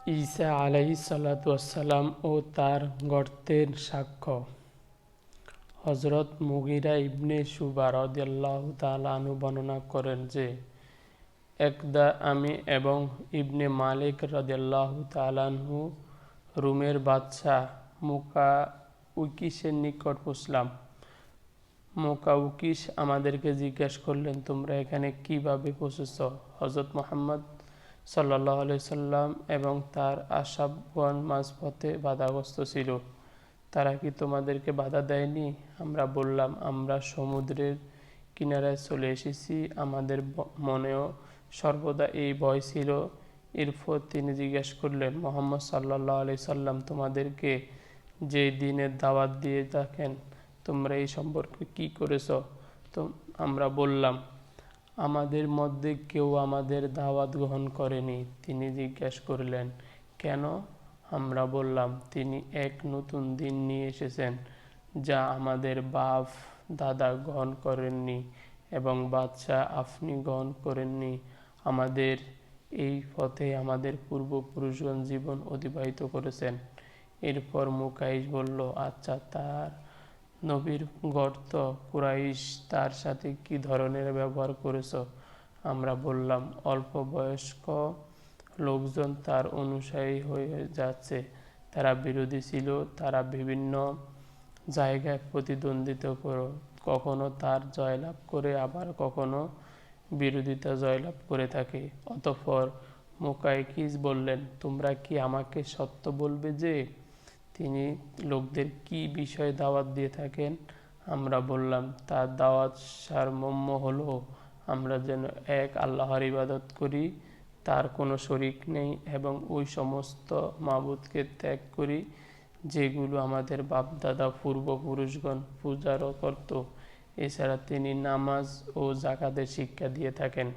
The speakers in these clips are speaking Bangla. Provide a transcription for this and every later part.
ঈসা আলাইহিস সালাতু ওয়াসসালাম ও তার গর্তের সাক্ষ্য। হযরত মুগীরা ইবনে শুবা রাদিয়াল্লাহু তাআলা আনহু বর্ণনা করেন যে, একদা আমি এবং ইবনে মালিক রাদিয়াল্লাহু তাআলা আনহু রোমের বাদশাহ মুকাউকিসের নিকট পৌঁছলাম। মুকাউকিস আমাদেরকে জিজ্ঞাসা করলেন, তোমরা এখানে কিভাবে পৌঁছেছ? হযরত মুহাম্মদ সাল্লাল্লাহু আলাইহি সাল্লাম এবং তার আসহাবগণ মাঝপথে বাধাগ্রস্ত ছিল। তারা কি তোমাদেরকে বাধা দেয়নি? আমরা বললাম, আমরা সমুদ্রের কিনারায় চলে এসেছি। আমাদের মনেও সর্বদা এই ভয় ছিল। এরপর তিনি জিজ্ঞাসা করলেন, মুহাম্মদ সাল্লাল্লাহু আলাইহি সাল্লাম তোমাদেরকে যে দিনের দাওয়াত দিয়ে থাকেন, তোমরা এই সম্পর্কে কি করেছ? তো আমরা বললাম, আমাদের মধ্যে কেউ আমাদের দাওয়াত গ্রহণ করেনি। তিনি জিজ্ঞাসা করলেন, কেন? আমরা বললাম, তিনি এক নতুন দিন নিয়ে এসেছেন যা আমাদের বাপ দাদা গ্রহণ করেননি এবং বাদশাহ আপনি গ্রহণ করেননি। আমাদের এই পথে আমাদের পূর্বপুরুষগণ জীবন অতিবাহিত করেছেন। এরপর মুকাইশ বলল, আচ্ছা, তার নবীর গর্ত কুরাইশ তার সাথে কি ধরনের ব্যবহার করেছ? আমরা বললাম, অল্প বয়স্ক লোকজন তার অনুসারী হয়ে যাচ্ছে। তারা বিরোধী ছিল। তারা বিভিন্ন জায়গায় প্রতিদ্বন্দ্বিতা করে, কখনো তার জয়লাভ করে, আবার কখনো বিরোধিতা জয়লাভ করে থাকে। অতঃপর মুকাইকিস বললেন, তোমরা কি আমাকে সত্য বলবে যে তিনি লোকদের কি বিষয়ে দাওয়াত দিয়ে থাকেন? আমরা বললাম, তার দাওয়াত সারমর্ম হলো আমরা যেন এক আল্লাহর ইবাদত করি, তার কোনো শরিক নেই, এবং ওই সমস্ত মাবুদকে ত্যাগ করি যেগুলো আমাদের বাপদাদা পূর্বপুরুষগণ পূজারও করত। এছাড়া তিনি নামাজ ও যাকাতের শিক্ষা দিয়ে থাকেন।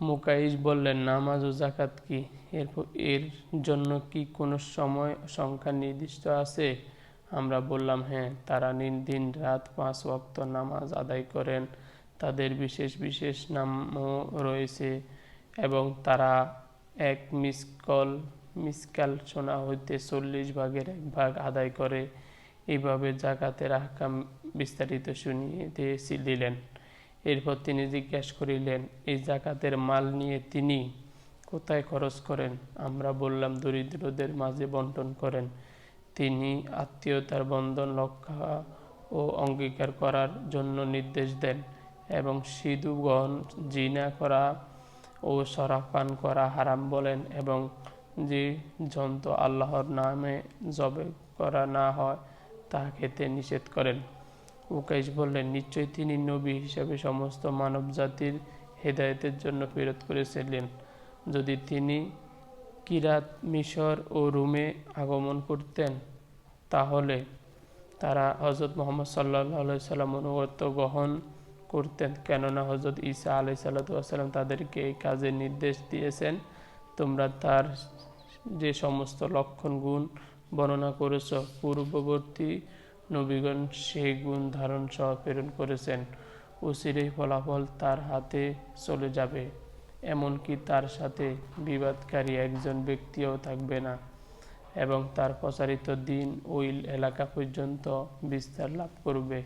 মুকাইশ বললেন, নামাজ ও যাকাত কি? এর জন্য কি কোনো সময় সংখ্যা নির্দিষ্ট আছে? আমরা বললাম, হ্যাঁ, তারা দিন রাত 5 ওয়াক্ত নামাজ আদায় করেন। তাদের বিশেষ বিশেষ নামও রয়েছে এবং তারা এক মিসকাল সোনা হইতে 40 ভাগের 1 ভাগ আদায় করে। এইভাবে যাকাতের আহকাম বিস্তারিত শুনিয়ে দিলেন। এরপর তিনি জিজ্ঞাসা করিলেন, এই যাকাতের মাল নিয়ে তিনি কোথায় খরচ করেন? আমরা বললাম, দরিদ্রদের মাঝে বন্টন করেন। তিনি আত্মীয়তার বন্ধন রক্ষা ও অঙ্গীকার করার জন্য নির্দেশ দেন এবং সিধু গ্রহণ, জিনা করা ও শরাব পান করা হারাম বলেন এবং যে জন্তু আল্লাহর নামে জবে করা না হয় তা খেতে নিষেধ করেন। মুকাইশ বললেন, নিশ্চয়ই তিনি নবী হিসাবে সমস্ত মানব জাতির হেদায়েতের জন্য প্রেরিত করেছিলেন। যদি তিনি কিরাত, মিশর ও রোমে আগমন করতেন তাহলে তারা হযরত মুহাম্মদ সাল্লাল্লাহু আলাইহি সাল্লাম অনুগত গ্রহণ করতেন, কেননা হযরত ঈসা আলাইহিস সালাম তাদেরকে এই কাজের নির্দেশ দিয়েছেন। তোমরা তার যে সমস্ত লক্ষণ গুণ বর্ণনা করেছ, পূর্ববর্তী নবীগণ সেই গুণ ধারণ সহ প্রেরণ করেছেন। অচিরেই ফলাফল তার হাতে চলে যাবে, এমনকি তার সাথে বিবাদকারী একজন ব্যক্তিও থাকবে না, এবং তার প্রচারিত দিন ওই এলাকা পর্যন্ত বিস্তার লাভ করবে।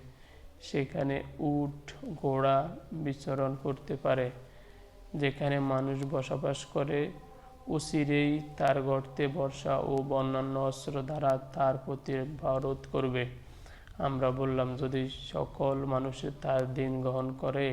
সেখানে উট ঘোড়া বিচরণ করতে পারে। যেখানে মানুষ বসবাস করে, অচিরেই তার গর্তে বর্ষা ও অন্যান্য অস্ত্র দ্বারা তার প্রতিরোধ করবে। আমরা বললাম, যদি সকল মানুষের তার দিন গ্রহণ করে